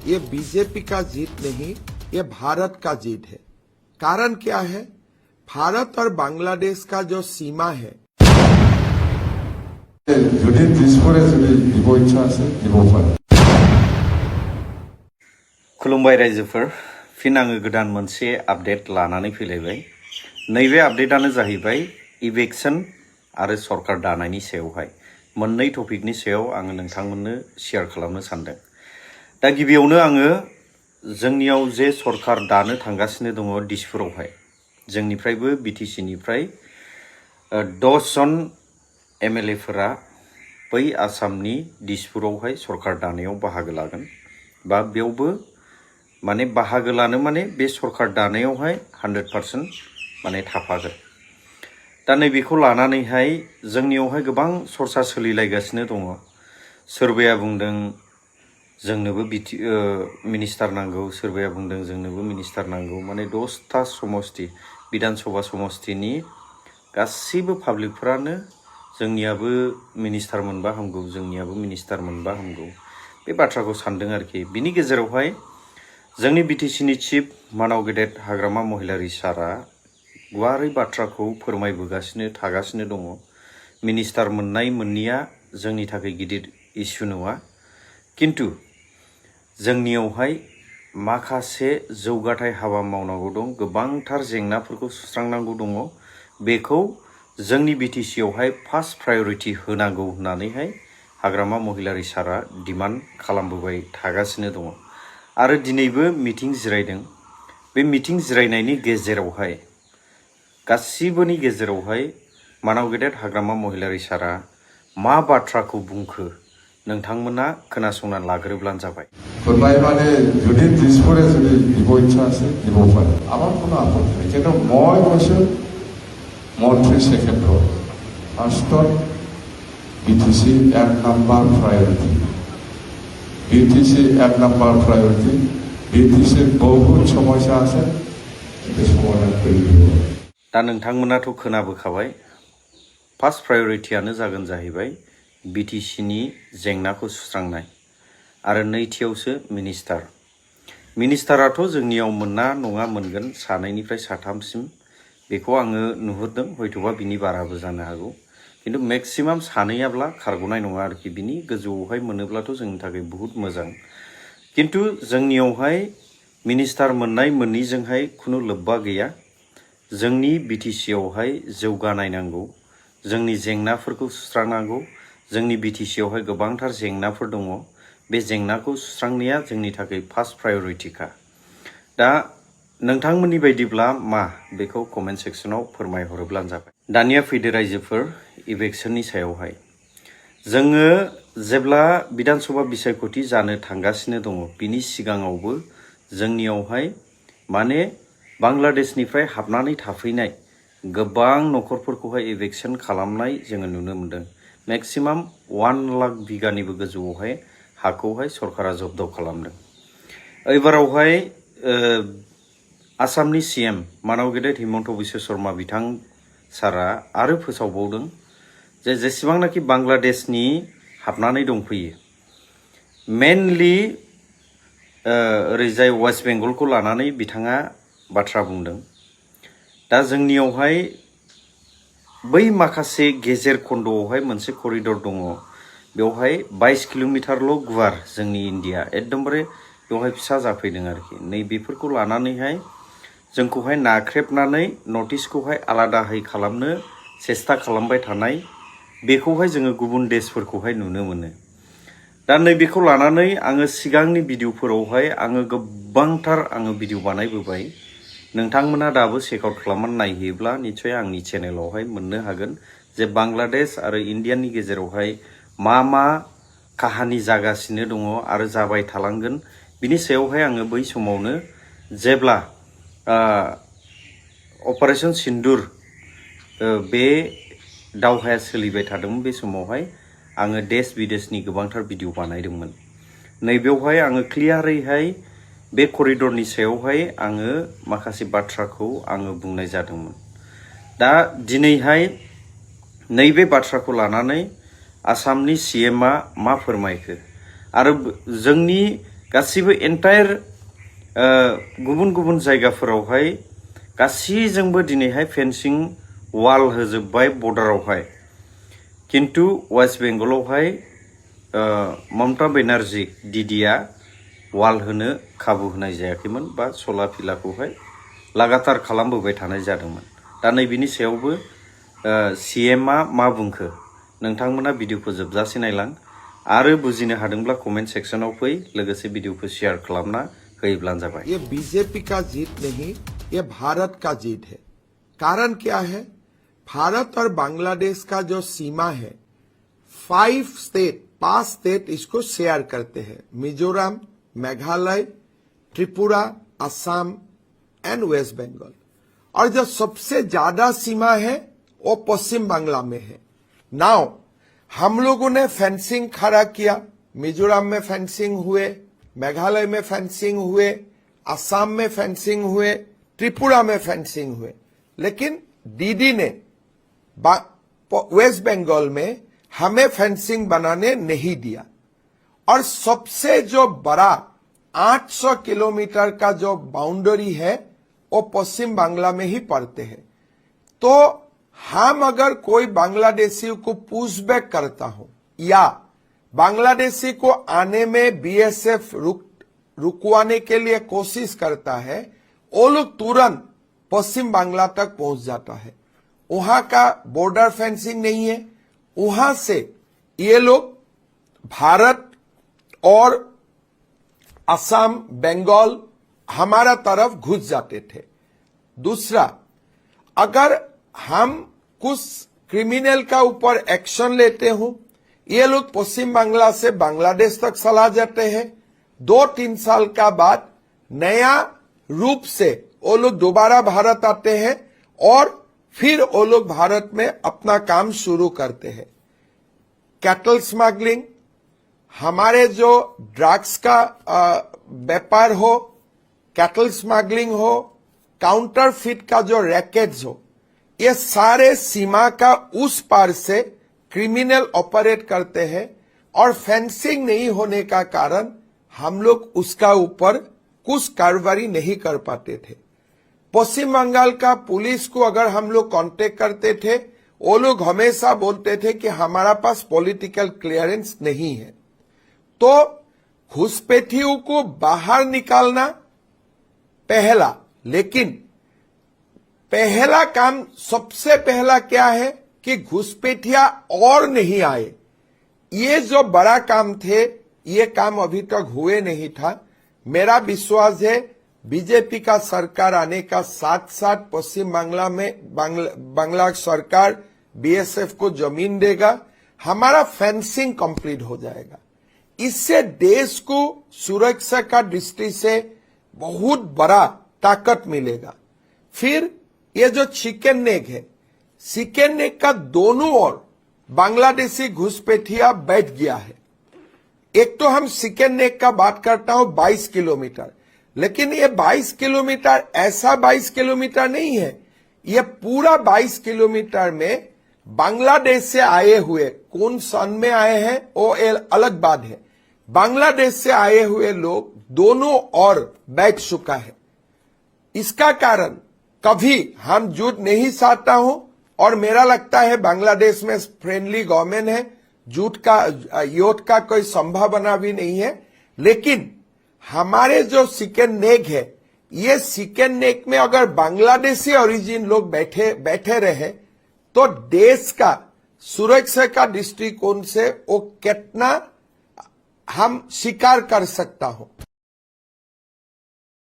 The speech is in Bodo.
ये बीजेपी का जीत नहीं, ये भारत का जीत है। कारण क्या है? भारत और बांग्लादेश का जो सीमा है, खुलुमबाय रायजोफोर, फिन आङो गोदान मोनसे आपडेट लानानै फैलायबाय। नैबे आपडेटानो जाहैबाय इलेक्शन आरो सरकार दानायनि सायावहाय मोननै टपिकनि सायाव आङो नोंथांमोननो शेयार खालामनो सानदों। दा गिबियावनो आङो जोंनियाव जे सरकार दानो थांगासिनो दङ दिसपुरावहाय, जोंनिफ्रायबो BTC निफ्राय 10 जन MLA फोरा बै आसामनि दिसपुरावहाय सरकार दानायाव बाहागो लागोन, बा बेयावबो माने बाहागो लानो माने बे सरकार दानायावहाय 100% माने थाफागोन। दा नैबेखौ लानानैहाय जोंनियावहाय गोबां सरसा सोलिलायगासिनो दङ। सोरबाया बुंदों जोंनोबो मिनिस्टार नांगौ, सोरबाया बुंदों जोंनोबो मिनिस्टार नांगौ। माने 10टा समस्ति बिधान सभा समस्तिनि गासिबो पाब्लिकफोरानो जोंनियाबो मिनिस्टार मोनबा हामगौ, जोंनियाबो मिनिस्टार मोनबा हामगौ, बे बाथ्राखौ सानदों आरोखि। बिनि गेजेरावहाय जोंनि BTC नि चिफ मानाव गेदेर हाग्रामा महिलारी सारा गुवारै बाथ्राखौ फोरमायबोगासिनो थागासिनो दङ। मिनिस्टार मोननाय मोनैया जोंनि थाखाय गिदिर इस्यु नङा, किन्तु जोंनियावहाय माखासे जौगाथाय हाबा मावनांगौ दं, गोबांथार जेंनाफोरखौ सुस्रांनांगौ दङ। बेखौ जोंनि BTC आवहाय फार्स्ट प्रायोरिटी होनांगौ होननानैहाय हाग्रामा महिलारी सारा डिमान्ड खालामबोबाय थागासिनो दङ। आरो दिनैबो मिटिं जिरायदों। बे मिटिं जिरायनायनि गेजेरावहाय गासिबोनि गेजेरावहाय मानाव गेदेर हाग्रामा महिलारी सारा मा बाथ्राखौ बुंखो नोंथांमोना खोनासंनानै लाग्रोब्लानो जाबाय। फोरमायबानो जुदि दिसपुरे जुदि দিব ইচ্ছা আছে দিব পাৰে, আমার কোনো আপত্তি নাই। কিন্তু মই কৈছোঁ মন্ত্ৰী ছেকেণ্ডত ফাৰ্ষ্টত BTC 1 number priority, BTC 1 number priority. BTC বহুত সমস্যা আছে, সমাধান কৰি দিব। दा नोंथांमोनाथ' खोनाबोखाबाय, फार्स्ट प्रायोरिटीयानो जागोन जाहैबाय BTC नि जेंनाखौ सुस्रांनाय, आरो नैथियावसो मिनिस्टाराथ' जोंनियाव मोनना नङा मोनगोन 2निफ्राय 3सिम, बेखौ आङो नुहुरदों। हयथ'बा बिनि बाराबो जानो हागौ, किन्तु मेक्सिमाम 2याब्ला खारग'नाय नङा आरोखि। बिनि गोजौआवहाय मोनोब्लाथ' जोंनि थाखाय बहुत मोजां। किन्तु जोंनियावहाय मिनिस्टार मोननाय मोनैजोंहाय खुनु लोब्बा गैया। जोंनि BTC आवहाय जौगानाय नांगौ, जोंनि जेंनाफोरखौ सुस्रांनांगौ। जोंनि BTC आवहाय गोबांथार जेंनाफोर दङ, बे जेंनाखौ सुस्रांनाया जोंनि थाखाय फार्स्ट प्रायोरिटीखा। दा नोंथांमोननि बायदिब्ला मा, बेखौ कमेन्ट सेक्सनाव फोरमायहरोब्लानो जाबाय। दानिया फैदो रायजोफोर इलेक्शननि सायावहाय। जोङो जेब्ला बिधान सभा बिसायख'थि जानो थांगासिनो दङ, बिनि सिगाङावबो जोंनियावहाय माने बांलादेशनिफ्राय हाबनानै थाफैनाय गोबां नखरफोरखौहाय इलेक्शन खालामनाय जोङो नुनो मोनदों। मेक्सिमाम 1 लाख बिगानिबो गोजौआवहाय हाखौहाय सरकारा जब्द खालामदों। एबारावहाय आसामनि CM मानाव गेदेर हिमन्त बिश्व शर्मा बिथां सारा आरो फोसावबावदों जे जेसेबांनाखि बांलादेशनि हाबनानै दंफैयो, मेनलि ओरैजाय वेस्ट बेंगलखौ लानानै बिथाङा बाथ्रा बुंदों। दा जोंनियावहाय बै माखासे गेजेर खन्द'आवहाय मोनसे करिडर दङ, बेवहाय 22 किल'मिटारल' गुवार जोंनि इन्डिया, एकदमबारे बेवहाय फिसा जाफैदों आरोखि। नैबेफोरखौ लानानैहाय जोंखौहाय नाख्रेबनानै नर्थ इस्टखौहाय आलादाहै खालामनो सेस्था खालामबाय थानाय, बेखौहाय जोङो गुबुन देशफोरखौहाय नुनो मोनो। दा नैबेखौ लानानै आङो सिगांनि भिडिअफोरावहाय आङो गोबांथार भिडिअ बानायबोबाय। नोंथांमोना दाबो चेकआउट खालामनानै नायहैयोब्ला निश्चय आंनि चेनेलावहाय मोननो हागोन जे बांलादेश आरो इन्डियानि गेजेरावहाय मा मा काहानि जागासिनो दङ आरो जाबाय थालांगोन। बिनि सायावहाय आङो बै समावनो जेब्ला अपारेशन सिन्दुर बे दावहाया सोलिबाय थादोंमोन, बे समावहाय आङो देश विदेशनि गोबांथार भिडिअ बानायदोंमोन। नैबेवहाय आङो क्लियारैहाय बे करिडरनि सायावहाय आङो माखासे बाथ्राखौ आङो बुंनाय जादोंमोन। दा दिनैहाय नैबे बाथ्राखौ लानानै आसामनि CMआ मा फोरमायखो, आरो जोंनि गासिबो एन्टायर गुबुन गुबुन जायगाफोरावहाय गासैजोंबो दिनैहाय फेन्सिं वाल होजोब्बाय बर्डारावहाय किन्तु वेस्ट बेंगलावहाय ममता बेनार्जी दिदिया वाल होनो खाबु होनाय जायाखैमोन बा सला फिलाखौहाय लागातार खालामबोबाय थानाय जादोंमोन। दा नैबेनि सायावबो सीएमआ मा बुंखो नोंथांमोना भिडिअखौ जोबजासे नायलां आरो बुजिनो हादोंब्ला कमेन्ट सेक्सनाव फै लोगोसे भिडिअखौ शेयार खालामना होयोब्लानो जाबाय। ये बीजेपी का जीत नहीं, ये भारत का जीत है। कारण क्या है? भारत और बांग्लादेश का जो सीमा है 5 स्टेट इसको शेयर करते हैं, मिजोरम, मेघालय, त्रिपुरा, असम एंड वेस्ट बंगाल। और जो सबसे ज्यादा सीमा है वो पश्चिम बांग्ला में है। नाउ हम लोगों ने फेंसिंग खड़ा किया, मिजोरम में फेंसिंग हुए, मेघालय में फेंसिंग हुए, असम में फेंसिंग हुए, त्रिपुरा में फेंसिंग हुए, लेकिन दीदी ने वेस्ट बंगाल में हमें फेंसिंग बनाने नहीं दिया। और सबसे जो बड़ा 800 किलोमीटर का जो बाउंड्री है वो पश्चिम बांग्ला में ही पड़ते हैं। तो हम अगर कोई बांग्लादेशी को पुशबैक करता हूं या बांग्लादेशी को आने में बीएसएफ रुकवाने के लिए कोशिश करता है, वो लोग तुरंत पश्चिम बांग्ला तक पहुंच जाता है। वहां का बॉर्डर फेंसिंग नहीं है, वहां से ये लोग भारत और असम, बंगाल हमारा तरफ घुस जाते थे। दूसरा, अगर हम कुछ क्रिमिनल का ऊपर एक्शन लेते हो, ये लोग पश्चिम बांग्ला से बांग्लादेश तक चला जाते हैं। 2-3 साल का बाद नया रूप से वो लोग दोबारा भारत आते हैं और फिर वो लोग भारत में अपना काम शुरू करते हैं। कैटल स्मगलिंग, हमारे जो ड्रग्स का व्यापार हो, कैटल स्मगलिंग हो, काउंटरफिट का जो रैकेट्स हो, ये सारे सीमा का उस पार से क्रिमिनल ऑपरेट करते हैं और फेंसिंग नहीं होने का कारण हम लोग उसका ऊपर कुछ कार्रवाई नहीं कर पाते थे। पश्चिम बंगाल का पुलिस को अगर हम लोग कांटेक्ट करते थे, वो लोग हमेशा बोलते थे कि हमारा पास पॉलिटिकल क्लियरेंस नहीं है। तो घुसपैठियों को बाहर निकालना पहला, लेकिन पहला काम सबसे पहला क्या है कि घुसपैठिया और नहीं आए। ये जो बड़ा काम थे, ये काम अभी तक हुए नहीं था। मेरा विश्वास है बीजेपी का सरकार आने का साथ साथ पश्चिम बांग्ला में बांग्ला सरकार बीएसएफ को जमीन देगा, हमारा फेंसिंग कंप्लीट हो जाएगा। इससे देश को सुरक्षा का दृष्टि से बहुत बड़ा ताकत मिलेगा। फिर ये जो चिकन नेक है, चिकन नेक का दोनों ओर बांग्लादेशी घुसपैठिया बैठ गया है। एक तो हम चिकन नेक का बात करता हूं 22 किलोमीटर, लेकिन ये 22 किलोमीटर ऐसा 22 किलोमीटर नहीं है। ये पूरा 22 किलोमीटर में बांग्लादेश से आए हुए, कौन सन में आए हैं वो अलग बात है, बांग्लादेश से आए हुए लोग दोनों ओर बैठ चुका है। इसका कारण कभी हम झूठ नहीं चाहता हूं और मेरा लगता है बांग्लादेश में फ्रेंडली गवर्नमेंट है, झूठ का युद्ध का कोई संभावना भी नहीं है। लेकिन हमारे जो चिकन नेक है, ये चिकन नेक में अगर बांग्लादेशी ओरिजिन लोग बैठे रहे तो देश का सुरक्षा का दृष्टिकोण से वो कितना हम स्वीकार कर सकता हूं।